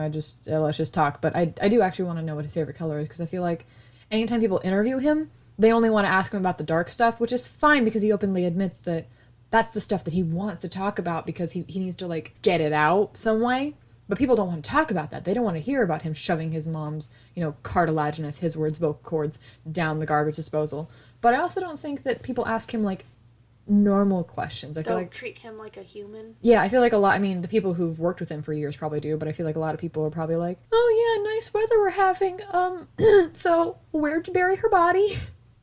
Let's just talk. But I do actually want to know what his favorite color is, because I feel like anytime people interview him, they only want to ask him about the dark stuff, which is fine because he openly admits that that's the stuff that he wants to talk about because he needs to, like, get it out some way. But people don't want to talk about that. They don't want to hear about him shoving his mom's, cartilaginous, his words, vocal cords down the garbage disposal. But I also don't think that people ask him, like, normal questions. I feel like treat him like a human. Yeah, I feel like the people who've worked with him for years probably do, but I feel like a lot of people are probably like, oh yeah, nice weather we're having. So where'd you bury her body?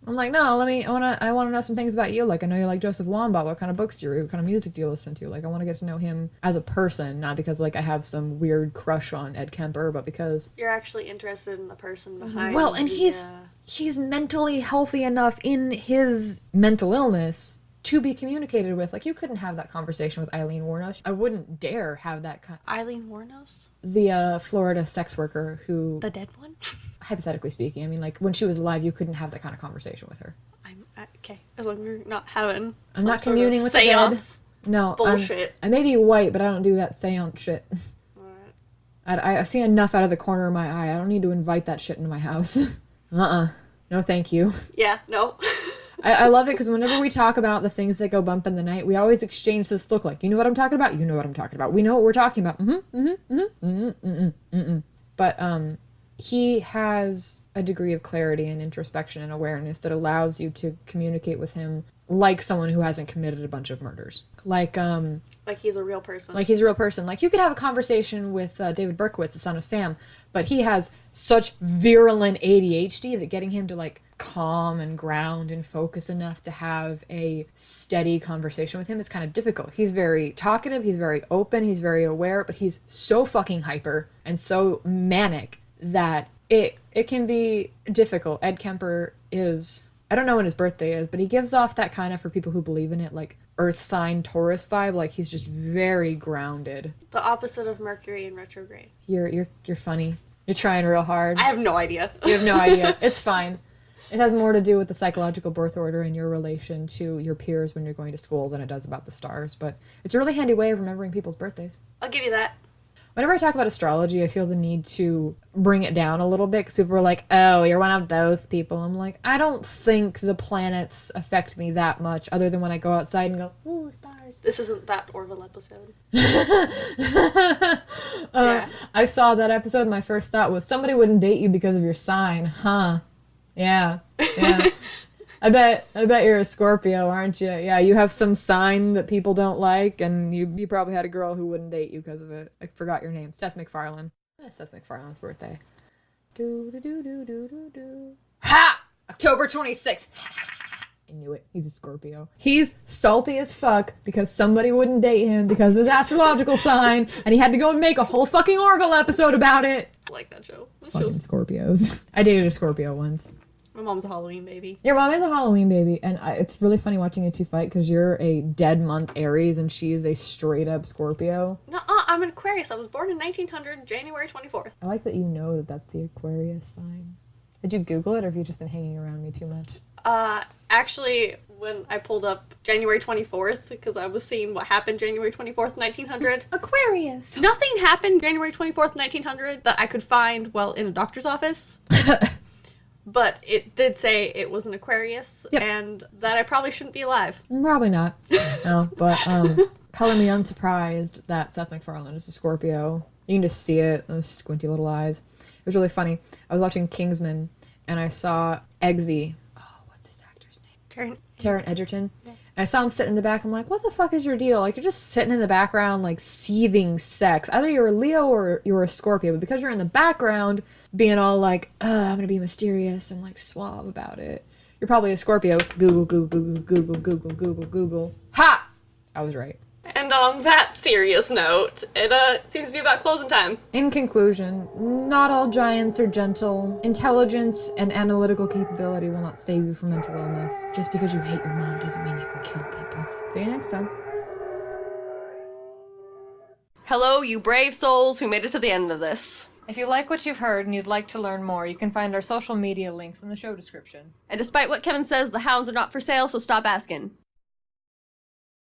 I'm like, no, I want to know some things about you. Like, I know you like Joseph Wambaugh. What kind of books do you read? What kind of music do you listen to? Like, I want to get to know him as a person, not because, like, I have some weird crush on Ed Kemper, but because you're actually interested in the person behind. Well, and he's mentally healthy enough in his mental illness to be communicated with. Like, you couldn't have that conversation with Eileen Warnos. I wouldn't dare have that Eileen Warnos? The Florida sex worker who... The dead one? Hypothetically speaking. I mean, like, when she was alive, you couldn't have that kind of conversation with her. Okay. As long as you're not having... I'm not communing with the dead. No. Bullshit. I may be white, but I don't do that seance shit. Alright. I see enough out of the corner of my eye. I don't need to invite that shit into my house. No, thank you. Yeah, no. I love it because whenever we talk about the things that go bump in the night, we always exchange this look like, you know what I'm talking about? You know what I'm talking about. We know what we're talking about. But he has a degree of clarity and introspection and awareness that allows you to communicate with him like someone who hasn't committed a bunch of murders. Like he's a real person. Like he's a real person. Like, you could have a conversation with David Berkowitz, the son of Sam, but he has such virulent ADHD that getting him to, like, calm and ground and focus enough to have a steady conversation with him is kind of difficult. He's very talkative, he's very open, he's very aware, but he's so fucking hyper and so manic that it can be difficult. Ed Kemper is... I don't know when his birthday is, but he gives off that kind of, for people who believe in it, like, earth sign Taurus vibe. Like, he's just very grounded. The opposite of Mercury in retrograde. You're funny. You're trying real hard. I have no idea. You have no idea. It's fine. It has more to do with the psychological birth order and your relation to your peers when you're going to school than it does about the stars. But it's a really handy way of remembering people's birthdays. I'll give you that. Whenever I talk about astrology, I feel the need to bring it down a little bit because people are like, oh, you're one of those people. I'm like, I don't think the planets affect me that much other than when I go outside and go, ooh, stars. This isn't that Orville episode. Yeah. I saw that episode and my first thought was, somebody wouldn't date you because of your sign, huh? Yeah. I bet you're a Scorpio, aren't you? Yeah, you have some sign that people don't like, and you probably had a girl who wouldn't date you because of it. I forgot your name. Seth MacFarlane. It's Seth MacFarlane's birthday. Ha! October 26th. I knew it. He's a Scorpio. He's salty as fuck because somebody wouldn't date him because of his astrological sign, and he had to go and make a whole fucking Orville episode about it. I like that show. Fucking Scorpios. I dated a Scorpio once. My mom's a Halloween baby. Your mom is a Halloween baby, and it's really funny watching you two fight because you're a dead month Aries and she is a straight up Scorpio. No, I'm an Aquarius. I was born in 1900, January 24th. I like that you know that that's the Aquarius sign. Did you Google it, or have you just been hanging around me too much? Actually, when I pulled up January 24th, because I was seeing what happened January 24th, 1900. Aquarius! Nothing happened January 24th, 1900 that I could find while in a doctor's office. But it did say it was an Aquarius, and that I probably shouldn't be alive. Probably not. No, but color me unsurprised that Seth MacFarlane is a Scorpio. You can just see it, those squinty little eyes. It was really funny. I was watching Kingsman, and I saw Eggsy. Oh, what's his actor's name? Taron Egerton. Yeah. And I saw him sitting in the back. I'm like, what the fuck is your deal? Like, you're just sitting in the background, like, seething sex. Either you're a Leo or you're a Scorpio, but because you're in the background, being all like, I'm gonna be mysterious and, like, suave about it, you're probably a Scorpio. Google, Google, Google, Google, Google, Google, Google. Ha! I was right. And on that serious note, it seems to be about closing time. In conclusion, not all giants are gentle. Intelligence and analytical capability will not save you from mental illness. Just because you hate your mom doesn't mean you can kill people. See you next time. Hello, you brave souls who made it to the end of this. If you like what you've heard and you'd like to learn more, you can find our social media links in the show description. And despite what Kevin says, the hounds are not for sale, so stop asking.